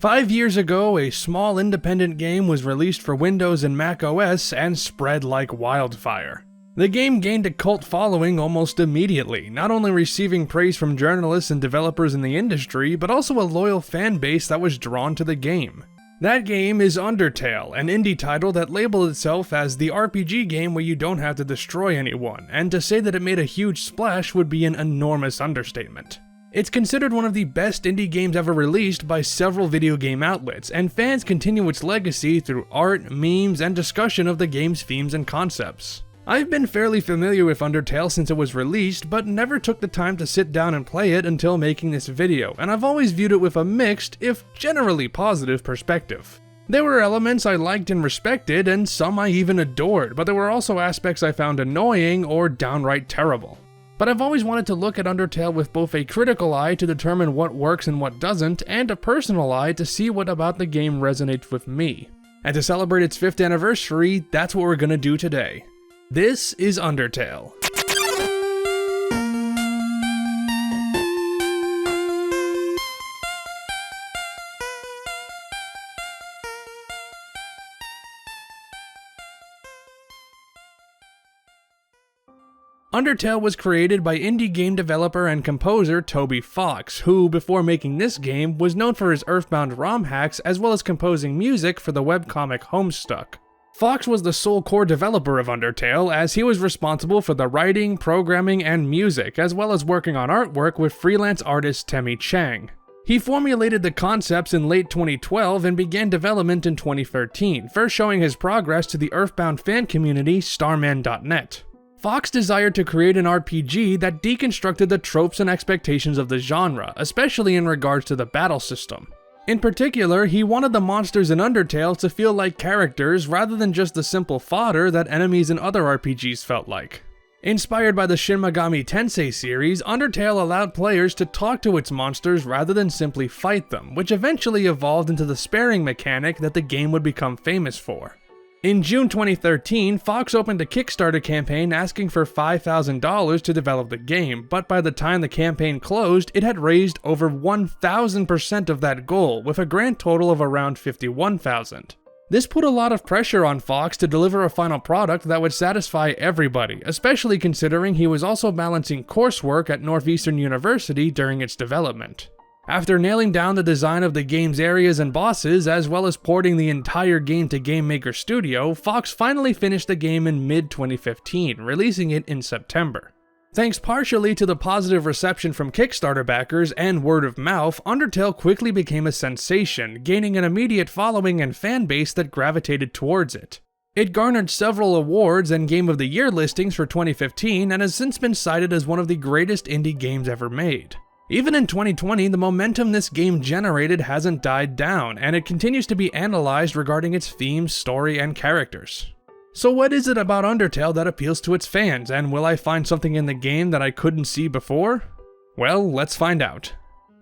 5 years ago, a small independent game was released for Windows and Mac OS and spread like wildfire. The game gained a cult following almost immediately, not only receiving praise from journalists and developers in the industry, but also a loyal fan base that was drawn to the game. That game is Undertale, an indie title that labeled itself as the RPG game where you don't have to destroy anyone, and to say that it made a huge splash would be an enormous understatement. It's considered one of the best indie games ever released by several video game outlets, and fans continue its legacy through art, memes, and discussion of the game's themes and concepts. I've been fairly familiar with Undertale since it was released, but never took the time to sit down and play it until making this video, and I've always viewed it with a mixed, if generally positive, perspective. There were elements I liked and respected, and some I even adored, but there were also aspects I found annoying or downright terrible. But I've always wanted to look at Undertale with both a critical eye to determine what works and what doesn't, and a personal eye to see what about the game resonates with me. And to celebrate its 5th anniversary, that's what we're gonna do today. This is Undertale. Undertale was created by indie game developer and composer Toby Fox, who, before making this game, was known for his Earthbound ROM hacks as well as composing music for the webcomic Homestuck. Fox was the sole core developer of Undertale, as he was responsible for the writing, programming, and music, as well as working on artwork with freelance artist Temmie Chang. He formulated the concepts in late 2012 and began development in 2013, first showing his progress to the Earthbound fan community Starman.net. Fox desired to create an RPG that deconstructed the tropes and expectations of the genre, especially in regards to the battle system. In particular, he wanted the monsters in Undertale to feel like characters rather than just the simple fodder that enemies in other RPGs felt like. Inspired by the Shin Megami Tensei series, Undertale allowed players to talk to its monsters rather than simply fight them, which eventually evolved into the sparing mechanic that the game would become famous for. In June 2013, Fox opened a Kickstarter campaign asking for $5,000 to develop the game, but by the time the campaign closed, it had raised over 1,000% of that goal, with a grand total of around $51,000. This put a lot of pressure on Fox to deliver a final product that would satisfy everybody, especially considering he was also balancing coursework at Northeastern University during its development. After nailing down the design of the game's areas and bosses, as well as porting the entire game to Game Maker Studio, Fox finally finished the game in mid-2015, releasing it in September. Thanks partially to the positive reception from Kickstarter backers and word of mouth, Undertale quickly became a sensation, gaining an immediate following and fan base that gravitated towards it. It garnered several awards and Game of the Year listings for 2015 and has since been cited as one of the greatest indie games ever made. Even in 2020, the momentum this game generated hasn't died down, and it continues to be analyzed regarding its themes, story, and characters. So what is it about Undertale that appeals to its fans, and will I find something in the game that I couldn't see before? Well, let's find out.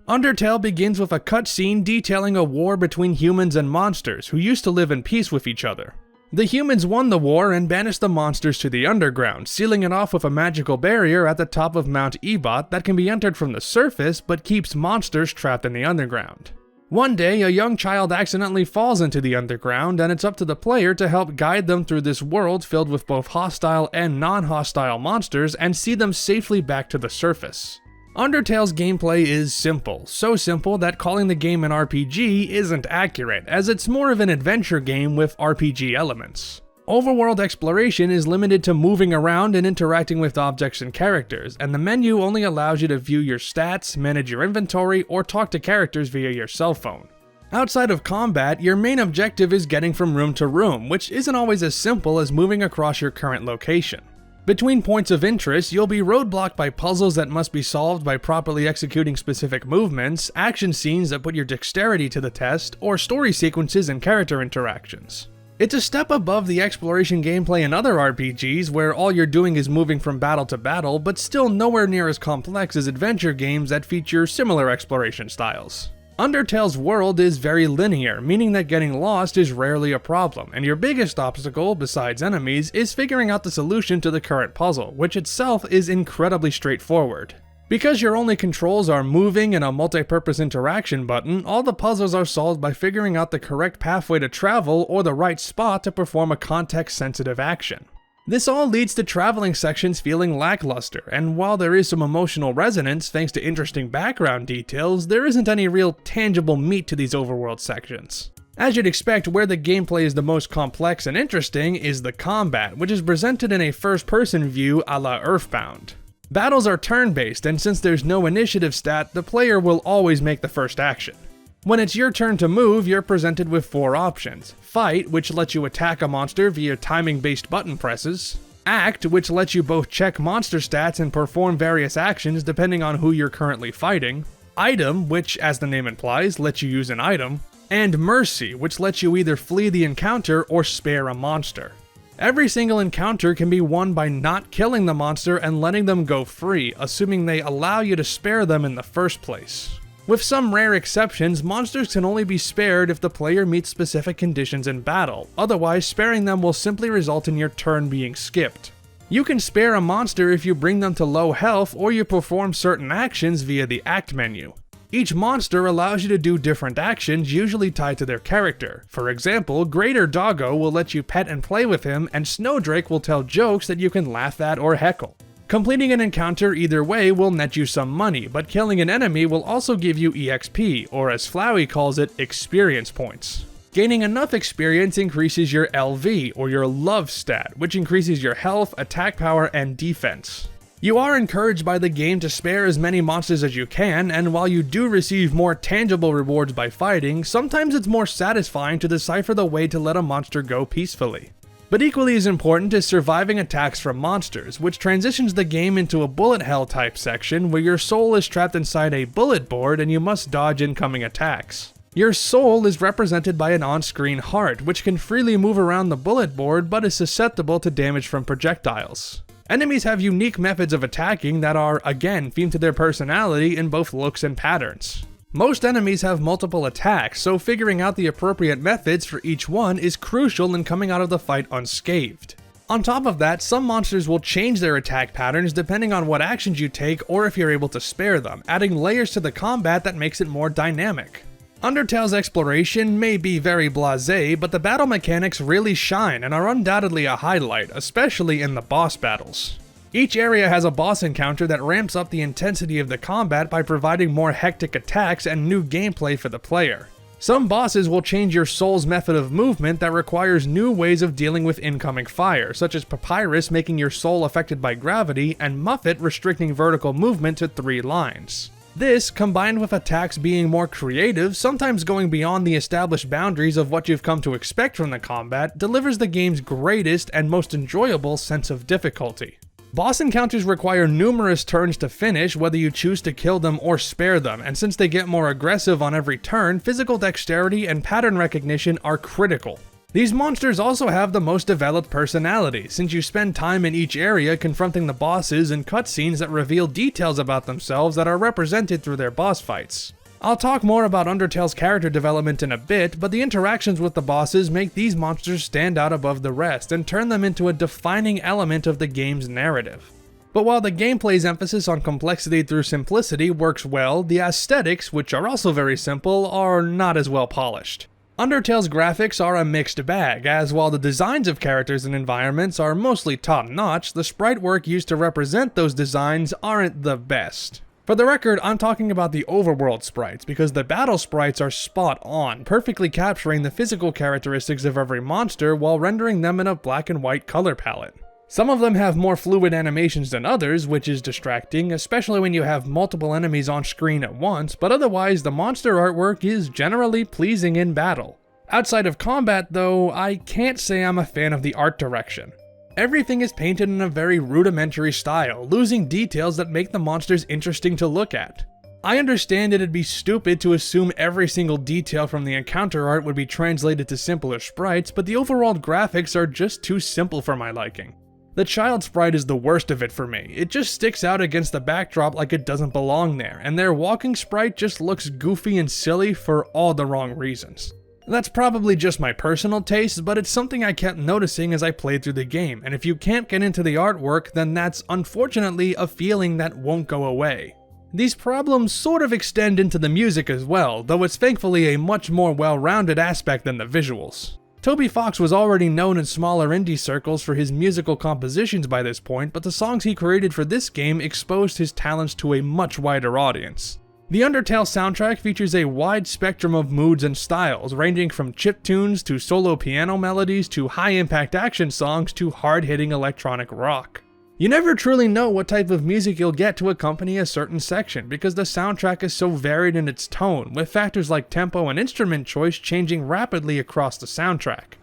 Undertale begins with a cutscene detailing a war between humans and monsters who used to live in peace with each other. The humans won the war and banished the monsters to the underground, sealing it off with a magical barrier at the top of Mount Ebott that can be entered from the surface but keeps monsters trapped in the underground. One day, a young child accidentally falls into the underground, and it's up to the player to help guide them through this world filled with both hostile and non-hostile monsters and see them safely back to the surface. Undertale's gameplay is simple, so simple that calling the game an RPG isn't accurate, as it's more of an adventure game with RPG elements. Overworld exploration is limited to moving around and interacting with objects and characters, and the menu only allows you to view your stats, manage your inventory, or talk to characters via your cell phone. Outside of combat, your main objective is getting from room to room, which isn't always as simple as moving across your current location. Between points of interest, you'll be roadblocked by puzzles that must be solved by properly executing specific movements, action scenes that put your dexterity to the test, or story sequences and character interactions. It's a step above the exploration gameplay in other RPGs where all you're doing is moving from battle to battle, but still nowhere near as complex as adventure games that feature similar exploration styles. Undertale's world is very linear, meaning that getting lost is rarely a problem, and your biggest obstacle, besides enemies, is figuring out the solution to the current puzzle, which itself is incredibly straightforward. Because your only controls are moving and a multi-purpose interaction button, all the puzzles are solved by figuring out the correct pathway to travel or the right spot to perform a context-sensitive action. This all leads to traveling sections feeling lackluster, and while there is some emotional resonance thanks to interesting background details, there isn't any real tangible meat to these overworld sections. As you'd expect, where the gameplay is the most complex and interesting is the combat, which is presented in a first-person view a la Earthbound. Battles are turn-based, and since there's no initiative stat, the player will always make the first action. When it's your turn to move, you're presented with 4 options. Fight, which lets you attack a monster via timing-based button presses. Act, which lets you both check monster stats and perform various actions depending on who you're currently fighting. Item, which, as the name implies, lets you use an item. And Mercy, which lets you either flee the encounter or spare a monster. Every single encounter can be won by not killing the monster and letting them go free, assuming they allow you to spare them in the first place. With some rare exceptions, monsters can only be spared if the player meets specific conditions in battle, otherwise sparing them will simply result in your turn being skipped. You can spare a monster if you bring them to low health or you perform certain actions via the Act menu. Each monster allows you to do different actions usually tied to their character. For example, Greater Doggo will let you pet and play with him, and Snowdrake will tell jokes that you can laugh at or heckle. Completing an encounter either way will net you some money, but killing an enemy will also give you EXP, or as Flowey calls it, experience points. Gaining enough experience increases your LV, or your love stat, which increases your health, attack power, and defense. You are encouraged by the game to spare as many monsters as you can, and while you do receive more tangible rewards by fighting, sometimes it's more satisfying to decipher the way to let a monster go peacefully. But equally as important is surviving attacks from monsters, which transitions the game into a bullet hell type section where your soul is trapped inside a bullet board and you must dodge incoming attacks. Your soul is represented by an on-screen heart, which can freely move around the bullet board but is susceptible to damage from projectiles. Enemies have unique methods of attacking that are, again, themed to their personality in both looks and patterns. Most enemies have multiple attacks, so figuring out the appropriate methods for each one is crucial in coming out of the fight unscathed. On top of that, some monsters will change their attack patterns depending on what actions you take or if you're able to spare them, adding layers to the combat that makes it more dynamic. Undertale's exploration may be very blasé, but the battle mechanics really shine and are undoubtedly a highlight, especially in the boss battles. Each area has a boss encounter that ramps up the intensity of the combat by providing more hectic attacks and new gameplay for the player. Some bosses will change your soul's method of movement that requires new ways of dealing with incoming fire, such as Papyrus making your soul affected by gravity and Muffet restricting vertical movement to 3 lines. This, combined with attacks being more creative, sometimes going beyond the established boundaries of what you've come to expect from the combat, delivers the game's greatest and most enjoyable sense of difficulty. Boss encounters require numerous turns to finish, whether you choose to kill them or spare them, and since they get more aggressive on every turn, physical dexterity and pattern recognition are critical. These monsters also have the most developed personality, since you spend time in each area confronting the bosses and cutscenes that reveal details about themselves that are represented through their boss fights. I'll talk more about Undertale's character development in a bit, but the interactions with the bosses make these monsters stand out above the rest and turn them into a defining element of the game's narrative. But while the gameplay's emphasis on complexity through simplicity works well, the aesthetics, which are also very simple, are not as well polished. Undertale's graphics are a mixed bag, as while the designs of characters and environments are mostly top-notch, the sprite work used to represent those designs aren't the best. For the record, I'm talking about the overworld sprites, because the battle sprites are spot on, perfectly capturing the physical characteristics of every monster while rendering them in a black and white color palette. Some of them have more fluid animations than others, which is distracting, especially when you have multiple enemies on screen at once, but otherwise the monster artwork is generally pleasing in battle. Outside of combat though, I can't say I'm a fan of the art direction. Everything is painted in a very rudimentary style, losing details that make the monsters interesting to look at. I understand it'd be stupid to assume every single detail from the encounter art would be translated to simpler sprites, but the overall graphics are just too simple for my liking. The child sprite is the worst of it for me. It just sticks out against the backdrop like it doesn't belong there, and their walking sprite just looks goofy and silly for all the wrong reasons. That's probably just my personal taste, but it's something I kept noticing as I played through the game, and if you can't get into the artwork, then that's unfortunately a feeling that won't go away. These problems sort of extend into the music as well, though it's thankfully a much more well-rounded aspect than the visuals. Toby Fox was already known in smaller indie circles for his musical compositions by this point, but the songs he created for this game exposed his talents to a much wider audience. The Undertale soundtrack features a wide spectrum of moods and styles, ranging from chiptunes to solo piano melodies to high-impact action songs to hard-hitting electronic rock. You never truly know what type of music you'll get to accompany a certain section because the soundtrack is so varied in its tone, with factors like tempo and instrument choice changing rapidly across the soundtrack.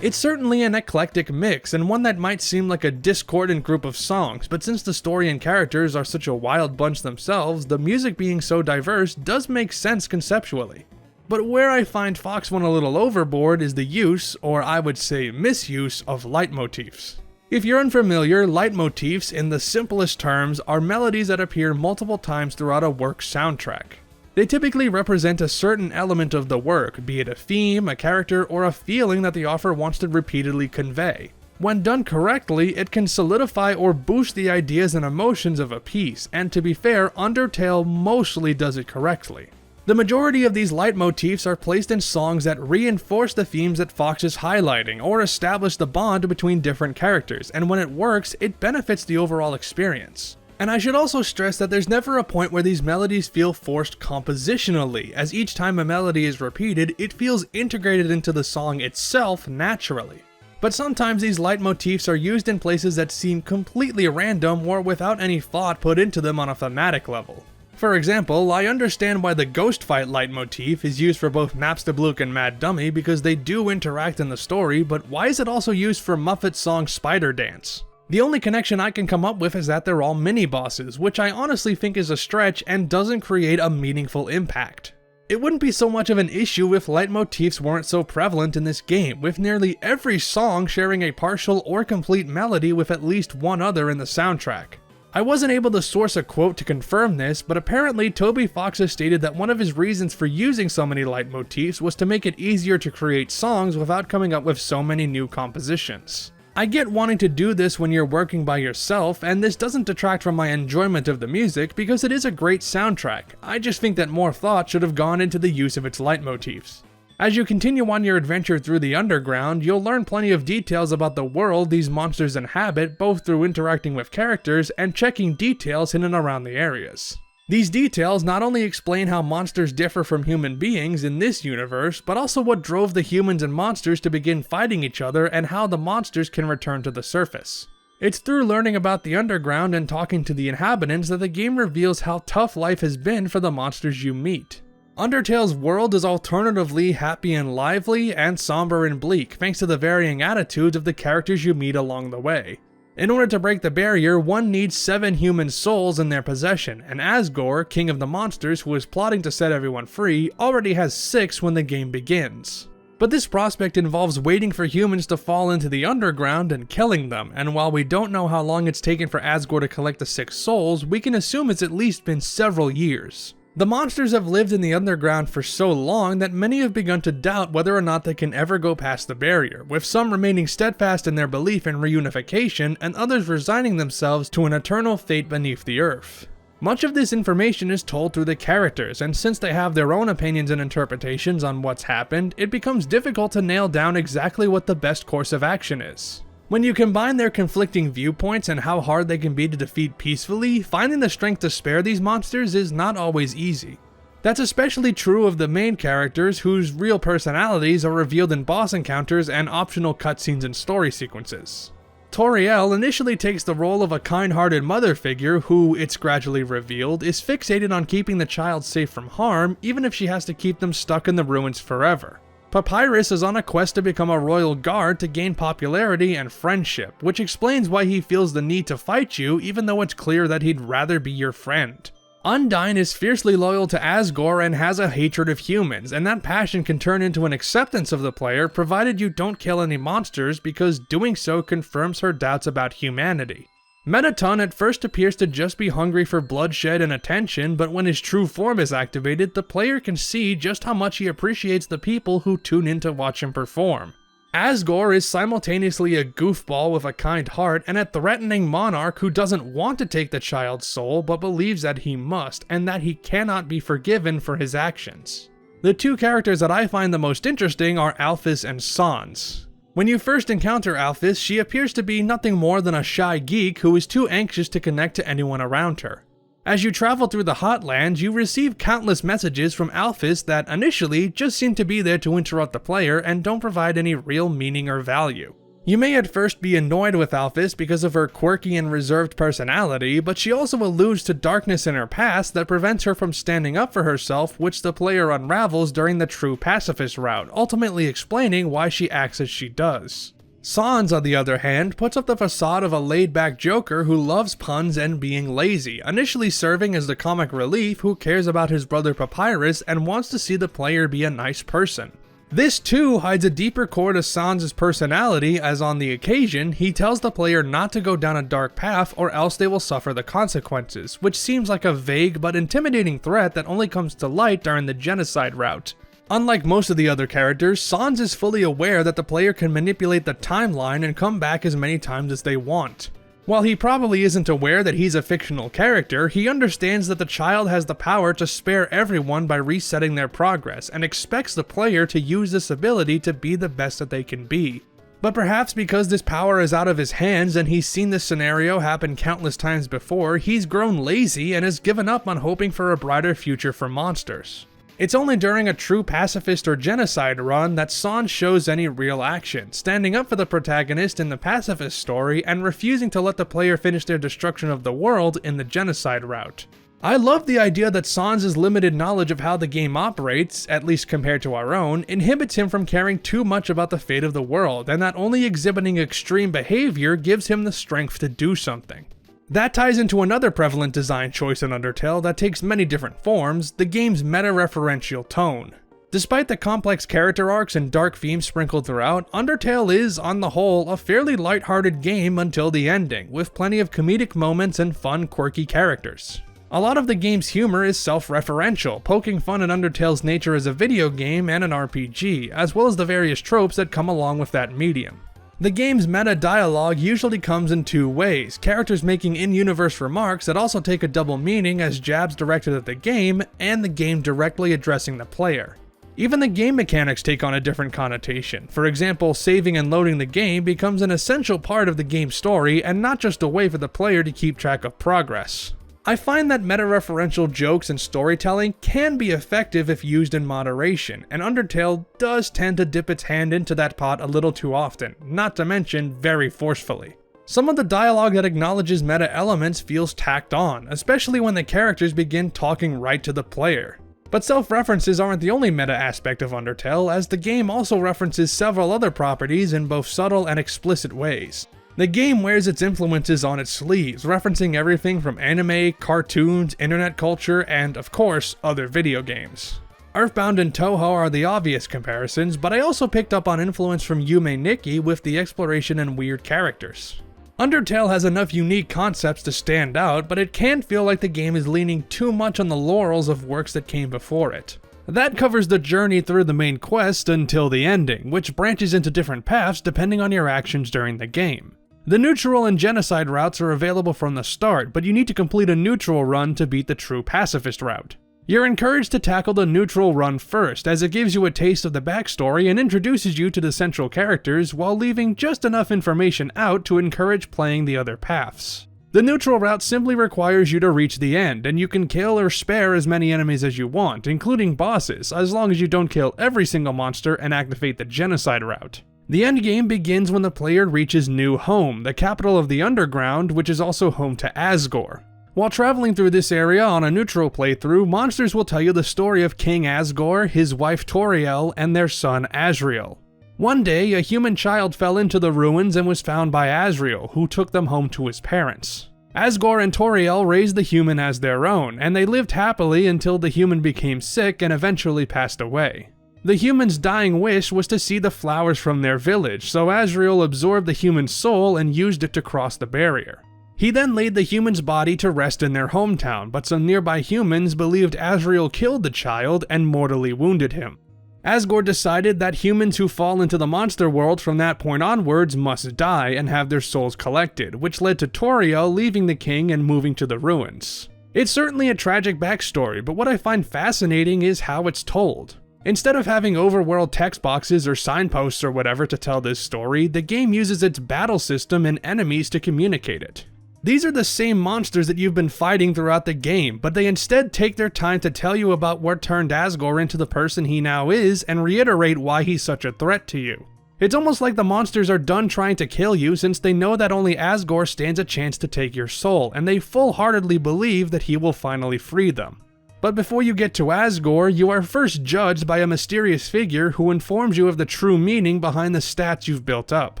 It's certainly an eclectic mix, and one that might seem like a discordant group of songs, but since the story and characters are such a wild bunch themselves, the music being so diverse does make sense conceptually. But where I find Fox went a little overboard is the use, or I would say misuse, of leitmotifs. If you're unfamiliar, leitmotifs, in the simplest terms, are melodies that appear multiple times throughout a work's soundtrack. They typically represent a certain element of the work, be it a theme, a character, or a feeling that the author wants to repeatedly convey. When done correctly, it can solidify or boost the ideas and emotions of a piece, and to be fair, Undertale mostly does it correctly. The majority of these leitmotifs are placed in songs that reinforce the themes that Fox is highlighting, or establish the bond between different characters, and when it works, it benefits the overall experience. And I should also stress that there's never a point where these melodies feel forced compositionally, as each time a melody is repeated, it feels integrated into the song itself naturally. But sometimes these leitmotifs are used in places that seem completely random or without any thought put into them on a thematic level. For example, I understand why the Ghost Fight leitmotif is used for both Napstablook and Mad Dummy because they do interact in the story, but why is it also used for Muppet's song Spider Dance? The only connection I can come up with is that they're all mini-bosses, which I honestly think is a stretch and doesn't create a meaningful impact. It wouldn't be so much of an issue if leitmotifs weren't so prevalent in this game, with nearly every song sharing a partial or complete melody with at least one other in the soundtrack. I wasn't able to source a quote to confirm this, but apparently Toby Fox has stated that one of his reasons for using so many leitmotifs was to make it easier to create songs without coming up with so many new compositions. I get wanting to do this when you're working by yourself, and this doesn't detract from my enjoyment of the music because it is a great soundtrack. I just think that more thought should have gone into the use of its leitmotifs. As you continue on your adventure through the underground, you'll learn plenty of details about the world these monsters inhabit, both through interacting with characters and checking details in and around the areas. These details not only explain how monsters differ from human beings in this universe, but also what drove the humans and monsters to begin fighting each other and how the monsters can return to the surface. It's through learning about the underground and talking to the inhabitants that the game reveals how tough life has been for the monsters you meet. Undertale's world is alternatively happy and lively, and somber and bleak, thanks to the varying attitudes of the characters you meet along the way. In order to break the barrier, one needs 7 human souls in their possession, and Asgore, king of the monsters who is plotting to set everyone free, already has 6 when the game begins. But this prospect involves waiting for humans to fall into the underground and killing them, and while we don't know how long it's taken for Asgore to collect the 6 souls, we can assume it's at least been several years. The monsters have lived in the underground for so long that many have begun to doubt whether or not they can ever go past the barrier, with some remaining steadfast in their belief in reunification and others resigning themselves to an eternal fate beneath the earth. Much of this information is told through the characters, and since they have their own opinions and interpretations on what's happened, it becomes difficult to nail down exactly what the best course of action is. When you combine their conflicting viewpoints and how hard they can be to defeat peacefully, finding the strength to spare these monsters is not always easy. That's especially true of the main characters, whose real personalities are revealed in boss encounters and optional cutscenes and story sequences. Toriel initially takes the role of a kind-hearted mother figure who, it's gradually revealed, is fixated on keeping the child safe from harm even if she has to keep them stuck in the ruins forever. Papyrus is on a quest to become a royal guard to gain popularity and friendship, which explains why he feels the need to fight you even though it's clear that he'd rather be your friend. Undyne is fiercely loyal to Asgore and has a hatred of humans, and that passion can turn into an acceptance of the player provided you don't kill any monsters, because doing so confirms her doubts about humanity. Mettaton at first appears to just be hungry for bloodshed and attention, but when his true form is activated, the player can see just how much he appreciates the people who tune in to watch him perform. Asgore is simultaneously a goofball with a kind heart and a threatening monarch who doesn't want to take the child's soul but believes that he must, and that he cannot be forgiven for his actions. The two characters that I find the most interesting are Alphys and Sans. When you first encounter Alphys, she appears to be nothing more than a shy geek who is too anxious to connect to anyone around her. As you travel through the Hotlands, you receive countless messages from Alphys that initially just seem to be there to interrupt the player and don't provide any real meaning or value. You may at first be annoyed with Alphys because of her quirky and reserved personality, but she also alludes to darkness in her past that prevents her from standing up for herself, which the player unravels during the true pacifist route, ultimately explaining why she acts as she does. Sans, on the other hand, puts up the facade of a laid-back joker who loves puns and being lazy, initially serving as the comic relief who cares about his brother Papyrus and wants to see the player be a nice person. This too hides a deeper core to Sans' personality, as on the occasion, he tells the player not to go down a dark path or else they will suffer the consequences, which seems like a vague but intimidating threat that only comes to light during the genocide route. Unlike most of the other characters, Sans is fully aware that the player can manipulate the timeline and come back as many times as they want. While he probably isn't aware that he's a fictional character, he understands that the child has the power to spare everyone by resetting their progress, and expects the player to use this ability to be the best that they can be. But perhaps because this power is out of his hands and he's seen this scenario happen countless times before, he's grown lazy and has given up on hoping for a brighter future for monsters. It's only during a true pacifist or genocide run that Sans shows any real action, standing up for the protagonist in the pacifist story and refusing to let the player finish their destruction of the world in the genocide route. I love the idea that Sans' limited knowledge of how the game operates, at least compared to our own, inhibits him from caring too much about the fate of the world, and that only exhibiting extreme behavior gives him the strength to do something. That ties into another prevalent design choice in Undertale that takes many different forms, the game's meta-referential tone. Despite the complex character arcs and dark themes sprinkled throughout, Undertale is, on the whole, a fairly lighthearted game until the ending, with plenty of comedic moments and fun, quirky characters. A lot of the game's humor is self-referential, poking fun at Undertale's nature as a video game and an RPG, as well as the various tropes that come along with that medium. The game's meta-dialogue usually comes in two ways, characters making in-universe remarks that also take a double meaning as jabs directed at the game, and the game directly addressing the player. Even the game mechanics take on a different connotation. For example, saving and loading the game becomes an essential part of the game's story and not just a way for the player to keep track of progress. I find that meta-referential jokes and storytelling can be effective if used in moderation, and Undertale does tend to dip its hand into that pot a little too often, not to mention very forcefully. Some of the dialogue that acknowledges meta elements feels tacked on, especially when the characters begin talking right to the player. But self-references aren't the only meta aspect of Undertale, as the game also references several other properties in both subtle and explicit ways. The game wears its influences on its sleeves, referencing everything from anime, cartoons, internet culture, and, of course, other video games. Earthbound and Touhou are the obvious comparisons, but I also picked up on influence from Yume Nikki with the exploration and weird characters. Undertale has enough unique concepts to stand out, but it can feel like the game is leaning too much on the laurels of works that came before it. That covers the journey through the main quest until the ending, which branches into different paths depending on your actions during the game. The neutral and genocide routes are available from the start, but you need to complete a neutral run to beat the true pacifist route. You're encouraged to tackle the neutral run first, as it gives you a taste of the backstory and introduces you to the central characters while leaving just enough information out to encourage playing the other paths. The neutral route simply requires you to reach the end, and you can kill or spare as many enemies as you want, including bosses, as long as you don't kill every single monster and activate the genocide route. The endgame begins when the player reaches New Home, the capital of the Underground, which is also home to Asgore. While traveling through this area on a neutral playthrough, monsters will tell you the story of King Asgore, his wife Toriel, and their son Asriel. One day, a human child fell into the ruins and was found by Asriel, who took them home to his parents. Asgore and Toriel raised the human as their own, and they lived happily until the human became sick and eventually passed away. The human's dying wish was to see the flowers from their village, so Asriel absorbed the human's soul and used it to cross the barrier. He then laid the human's body to rest in their hometown, but some nearby humans believed Asriel killed the child and mortally wounded him. Asgore decided that humans who fall into the monster world from that point onwards must die and have their souls collected, which led to Toriel leaving the king and moving to the ruins. It's certainly a tragic backstory, but what I find fascinating is how it's told. Instead of having overworld text boxes or signposts or whatever to tell this story, the game uses its battle system and enemies to communicate it. These are the same monsters that you've been fighting throughout the game, but they instead take their time to tell you about what turned Asgore into the person he now is and reiterate why he's such a threat to you. It's almost like the monsters are done trying to kill you since they know that only Asgore stands a chance to take your soul, and they full-heartedly believe that he will finally free them. But before you get to Asgore, you are first judged by a mysterious figure who informs you of the true meaning behind the stats you've built up.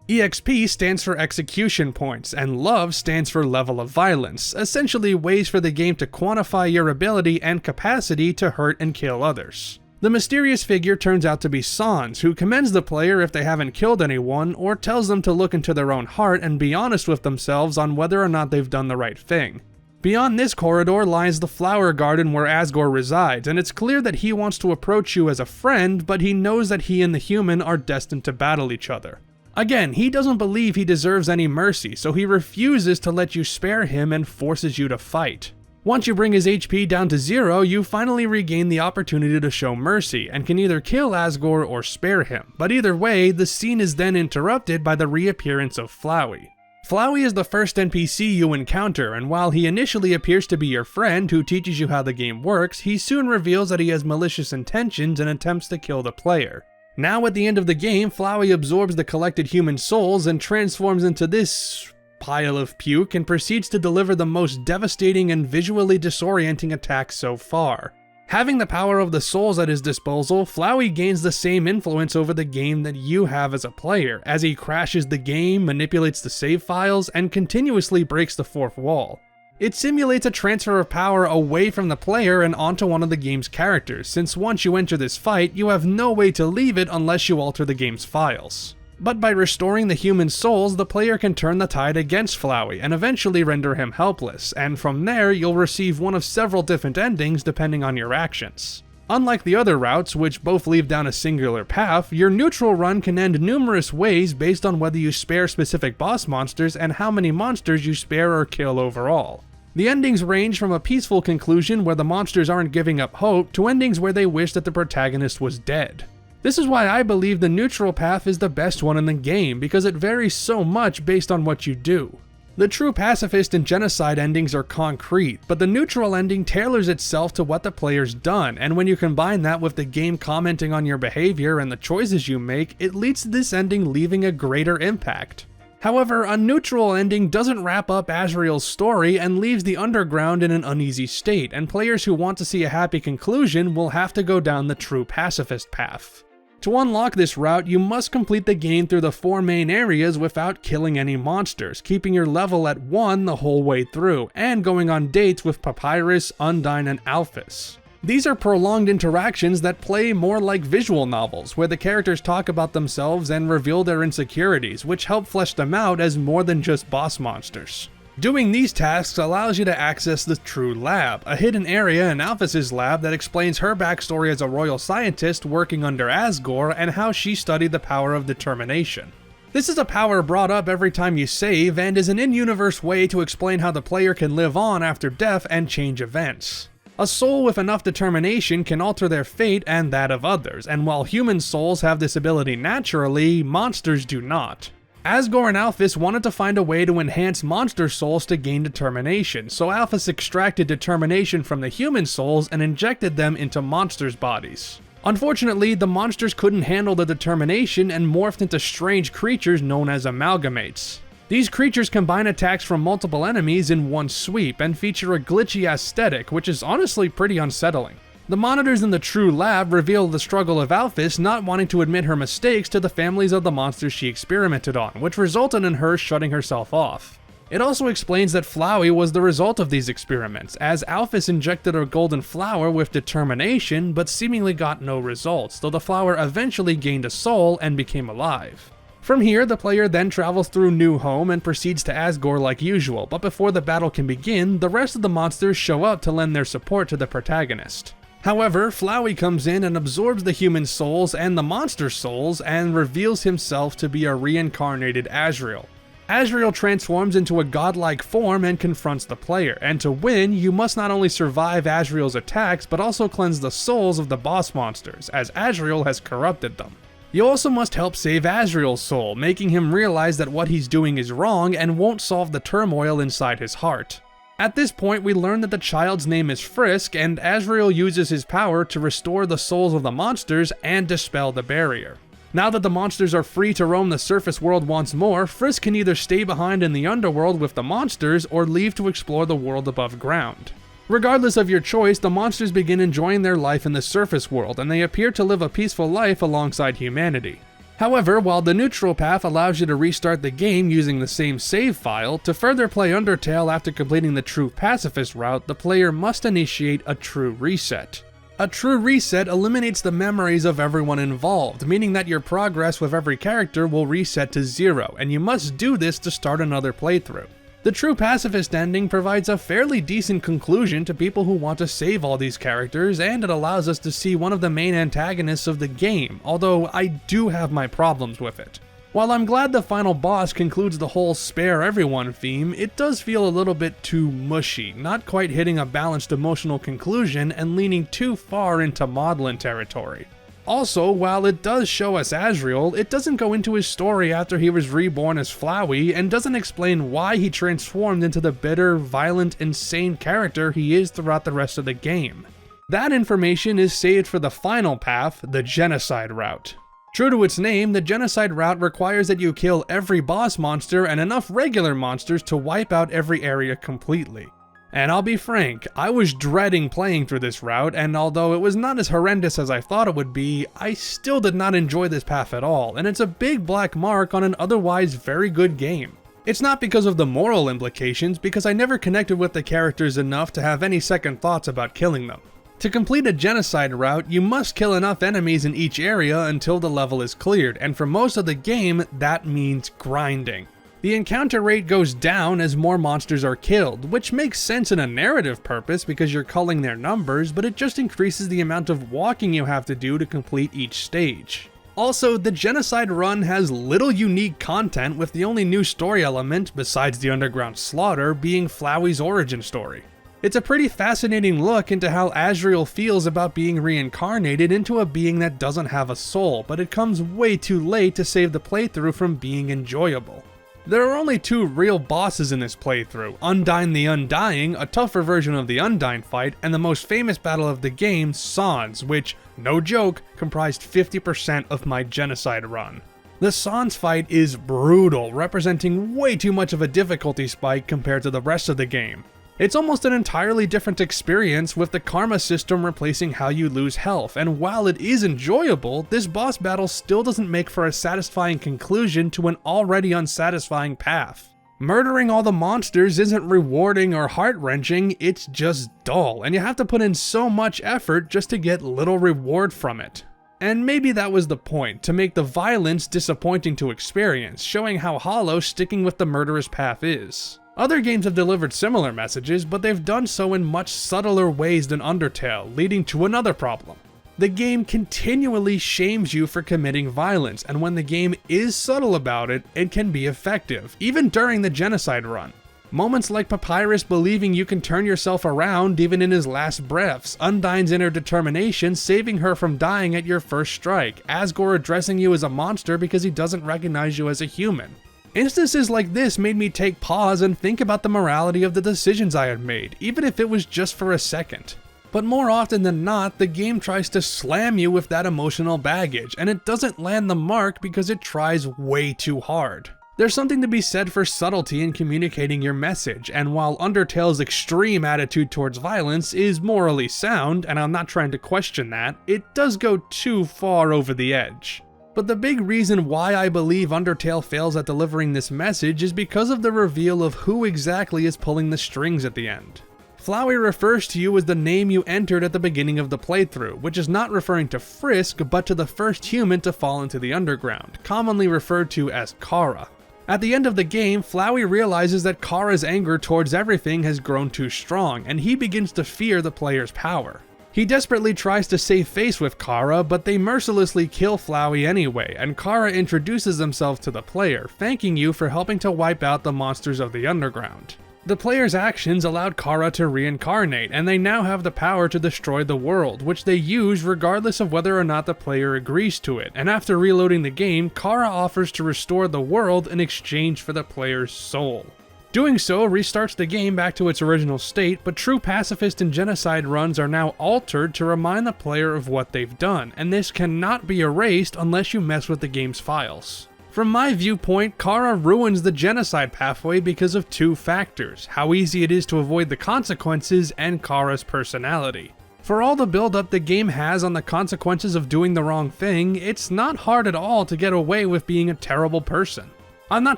EXP stands for execution points, and love stands for level of violence, essentially ways for the game to quantify your ability and capacity to hurt and kill others. The mysterious figure turns out to be Sans, who commends the player if they haven't killed anyone, or tells them to look into their own heart and be honest with themselves on whether or not they've done the right thing. Beyond this corridor lies the flower garden where Asgore resides, and it's clear that he wants to approach you as a friend, but he knows that he and the human are destined to battle each other. Again, he doesn't believe he deserves any mercy, so he refuses to let you spare him and forces you to fight. Once you bring his HP down to 0, you finally regain the opportunity to show mercy, and can either kill Asgore or spare him, but either way, the scene is then interrupted by the reappearance of Flowey. Flowey is the first NPC you encounter, and while he initially appears to be your friend who teaches you how the game works, he soon reveals that he has malicious intentions and attempts to kill the player. Now at the end of the game, Flowey absorbs the collected human souls and transforms into this pile of puke and proceeds to deliver the most devastating and visually disorienting attack so far. Having the power of the souls at his disposal, Flowey gains the same influence over the game that you have as a player, as he crashes the game, manipulates the save files, and continuously breaks the fourth wall. It simulates a transfer of power away from the player and onto one of the game's characters, since once you enter this fight, you have no way to leave it unless you alter the game's files. But by restoring the human souls, the player can turn the tide against Flowey and eventually render him helpless, and from there you'll receive one of several different endings depending on your actions. Unlike the other routes, which both lead down a singular path, your neutral run can end numerous ways based on whether you spare specific boss monsters and how many monsters you spare or kill overall. The endings range from a peaceful conclusion where the monsters aren't giving up hope to endings where they wish that the protagonist was dead. This is why I believe the neutral path is the best one in the game, because it varies so much based on what you do. The true pacifist and genocide endings are concrete, but the neutral ending tailors itself to what the player's done, and when you combine that with the game commenting on your behavior and the choices you make, it leads to this ending leaving a greater impact. However, a neutral ending doesn't wrap up Asriel's story and leaves the Underground in an uneasy state, and players who want to see a happy conclusion will have to go down the true pacifist path. To unlock this route, you must complete the game through the 4 main areas without killing any monsters, keeping your level at 1 the whole way through, and going on dates with Papyrus, Undyne, and Alphys. These are prolonged interactions that play more like visual novels, where the characters talk about themselves and reveal their insecurities, which help flesh them out as more than just boss monsters. Doing these tasks allows you to access the True Lab, a hidden area in Alphys' lab that explains her backstory as a royal scientist working under Asgore and how she studied the power of determination. This is a power brought up every time you save and is an in-universe way to explain how the player can live on after death and change events. A soul with enough determination can alter their fate and that of others, and while human souls have this ability naturally, monsters do not. Asgore and Alphys wanted to find a way to enhance monster souls to gain determination, so Alphys extracted determination from the human souls and injected them into monsters' bodies. Unfortunately, the monsters couldn't handle the determination and morphed into strange creatures known as amalgamates. These creatures combine attacks from multiple enemies in one sweep and feature a glitchy aesthetic, which is honestly pretty unsettling. The monitors in the True Lab reveal the struggle of Alphys not wanting to admit her mistakes to the families of the monsters she experimented on, which resulted in her shutting herself off. It also explains that Flowey was the result of these experiments, as Alphys injected a golden flower with determination but seemingly got no results, though the flower eventually gained a soul and became alive. From here, the player then travels through New Home and proceeds to Asgore like usual, but before the battle can begin, the rest of the monsters show up to lend their support to the protagonist. However, Flowey comes in and absorbs the human souls and the monster souls and reveals himself to be a reincarnated Asriel. Asriel transforms into a godlike form and confronts the player, and to win, you must not only survive Asriel's attacks, but also cleanse the souls of the boss monsters, as Asriel has corrupted them. You also must help save Asriel's soul, making him realize that what he's doing is wrong and won't solve the turmoil inside his heart. At this point, we learn that the child's name is Frisk, and Asriel uses his power to restore the souls of the monsters and dispel the barrier. Now that the monsters are free to roam the surface world once more, Frisk can either stay behind in the underworld with the monsters or leave to explore the world above ground. Regardless of your choice, the monsters begin enjoying their life in the surface world, and they appear to live a peaceful life alongside humanity. However, while the neutral path allows you to restart the game using the same save file, to further play Undertale after completing the true pacifist route, the player must initiate a true reset. A true reset eliminates the memories of everyone involved, meaning that your progress with every character will reset to 0, and you must do this to start another playthrough. The true pacifist ending provides a fairly decent conclusion to people who want to save all these characters, and it allows us to see one of the main antagonists of the game, although I do have my problems with it. While I'm glad the final boss concludes the whole spare everyone theme, it does feel a little bit too mushy, not quite hitting a balanced emotional conclusion and leaning too far into maudlin territory. Also, while it does show us Asriel, it doesn't go into his story after he was reborn as Flowey, and doesn't explain why he transformed into the bitter, violent, insane character he is throughout the rest of the game. That information is saved for the final path, the Genocide route. True to its name, the Genocide route requires that you kill every boss monster and enough regular monsters to wipe out every area completely. And I'll be frank, I was dreading playing through this route, and although it was not as horrendous as I thought it would be, I still did not enjoy this path at all, and it's a big black mark on an otherwise very good game. It's not because of the moral implications, because I never connected with the characters enough to have any second thoughts about killing them. To complete a Genocide route, you must kill enough enemies in each area until the level is cleared, and for most of the game, that means grinding. The encounter rate goes down as more monsters are killed, which makes sense in a narrative purpose because you're culling their numbers, but it just increases the amount of walking you have to do to complete each stage. Also, the Genocide run has little unique content, with the only new story element, besides the underground slaughter, being Flowey's origin story. It's a pretty fascinating look into how Asriel feels about being reincarnated into a being that doesn't have a soul, but it comes way too late to save the playthrough from being enjoyable. There are only 2 real bosses in this playthrough, Undyne the Undying, a tougher version of the Undyne fight, and the most famous battle of the game, Sans, which, no joke, comprised 50% of my Genocide run. The Sans fight is brutal, representing way too much of a difficulty spike compared to the rest of the game. It's almost an entirely different experience, with the karma system replacing how you lose health, and while it is enjoyable, this boss battle still doesn't make for a satisfying conclusion to an already unsatisfying path. Murdering all the monsters isn't rewarding or heart-wrenching, it's just dull, and you have to put in so much effort just to get little reward from it. And maybe that was the point, to make the violence disappointing to experience, showing how hollow sticking with the murderous path is. Other games have delivered similar messages, but they've done so in much subtler ways than Undertale, leading to another problem. The game continually shames you for committing violence, and when the game is subtle about it, it can be effective, even during the Genocide run. Moments like Papyrus believing you can turn yourself around even in his last breaths, Undyne's inner determination saving her from dying at your first strike, Asgore addressing you as a monster because he doesn't recognize you as a human. Instances like this made me take pause and think about the morality of the decisions I had made, even if it was just for a second. But more often than not, the game tries to slam you with that emotional baggage, and it doesn't land the mark because it tries way too hard. There's something to be said for subtlety in communicating your message, and while Undertale's extreme attitude towards violence is morally sound, and I'm not trying to question that, it does go too far over the edge. But the big reason why I believe Undertale fails at delivering this message is because of the reveal of who exactly is pulling the strings at the end. Flowey refers to you as the name you entered at the beginning of the playthrough, which is not referring to Frisk, but to the first human to fall into the underground, commonly referred to as Kara. At the end of the game, Flowey realizes that Kara's anger towards everything has grown too strong, and he begins to fear the player's power. He desperately tries to save face with Kara, but they mercilessly kill Flowey anyway, and Kara introduces himself to the player, thanking you for helping to wipe out the monsters of the underground. The player's actions allowed Kara to reincarnate, and they now have the power to destroy the world, which they use regardless of whether or not the player agrees to it, and after reloading the game, Kara offers to restore the world in exchange for the player's soul. Doing so restarts the game back to its original state, but true pacifist and genocide runs are now altered to remind the player of what they've done, and this cannot be erased unless you mess with the game's files. From my viewpoint, Kara ruins the genocide pathway because of two factors: how easy it is to avoid the consequences and Kara's personality. For all the build-up the game has on the consequences of doing the wrong thing, it's not hard at all to get away with being a terrible person. I'm not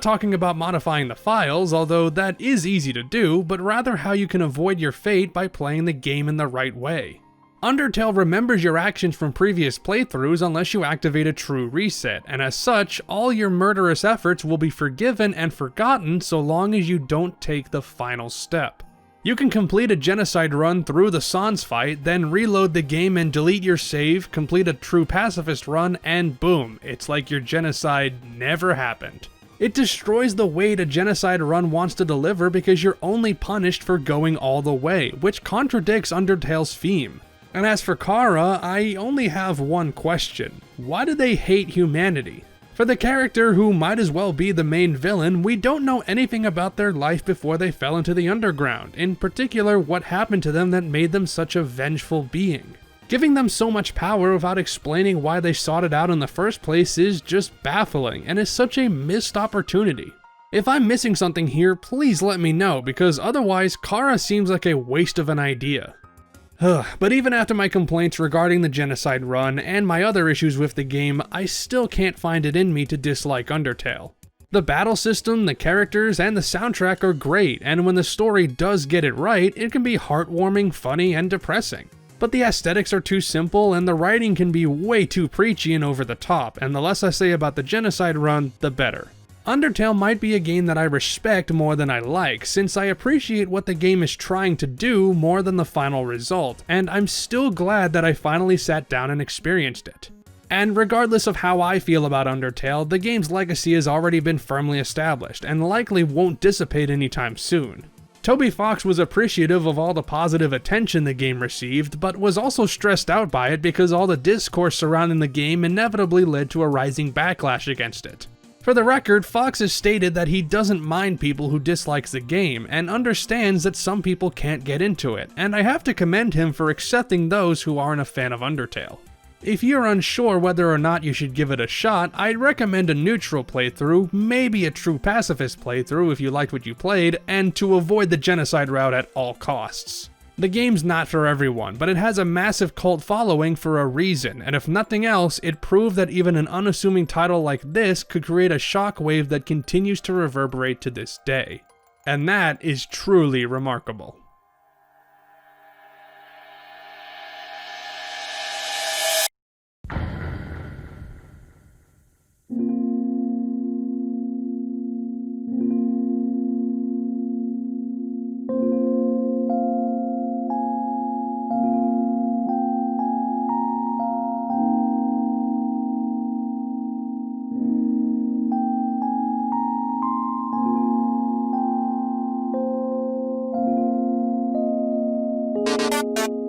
talking about modifying the files, although that is easy to do, but rather how you can avoid your fate by playing the game in the right way. Undertale remembers your actions from previous playthroughs unless you activate a true reset, and as such, all your murderous efforts will be forgiven and forgotten so long as you don't take the final step. You can complete a genocide run through the Sans fight, then reload the game and delete your save, complete a true pacifist run, and boom, it's like your genocide never happened. It destroys the weight a genocide run wants to deliver because you're only punished for going all the way, which contradicts Undertale's theme. And as for Kara, I only have one question: why do they hate humanity? For the character who might as well be the main villain, we don't know anything about their life before they fell into the underground, in particular what happened to them that made them such a vengeful being. Giving them so much power without explaining why they sought it out in the first place is just baffling, and is such a missed opportunity. If I'm missing something here, please let me know, because otherwise Kara seems like a waste of an idea. But even after my complaints regarding the genocide run and my other issues with the game, I still can't find it in me to dislike Undertale. The battle system, the characters, and the soundtrack are great, and when the story does get it right, it can be heartwarming, funny, and depressing. But the aesthetics are too simple, and the writing can be way too preachy and over the top, and the less I say about the genocide run, the better. Undertale might be a game that I respect more than I like, since I appreciate what the game is trying to do more than the final result, and I'm still glad that I finally sat down and experienced it. And regardless of how I feel about Undertale, the game's legacy has already been firmly established, and likely won't dissipate anytime soon. Toby Fox was appreciative of all the positive attention the game received, but was also stressed out by it because all the discourse surrounding the game inevitably led to a rising backlash against it. For the record, Fox has stated that he doesn't mind people who dislike the game, and understands that some people can't get into it, and I have to commend him for accepting those who aren't a fan of Undertale. If you're unsure whether or not you should give it a shot, I'd recommend a neutral playthrough, maybe a true pacifist playthrough if you liked what you played, and to avoid the genocide route at all costs. The game's not for everyone, but it has a massive cult following for a reason, and if nothing else, it proved that even an unassuming title like this could create a shockwave that continues to reverberate to this day. And that is truly remarkable.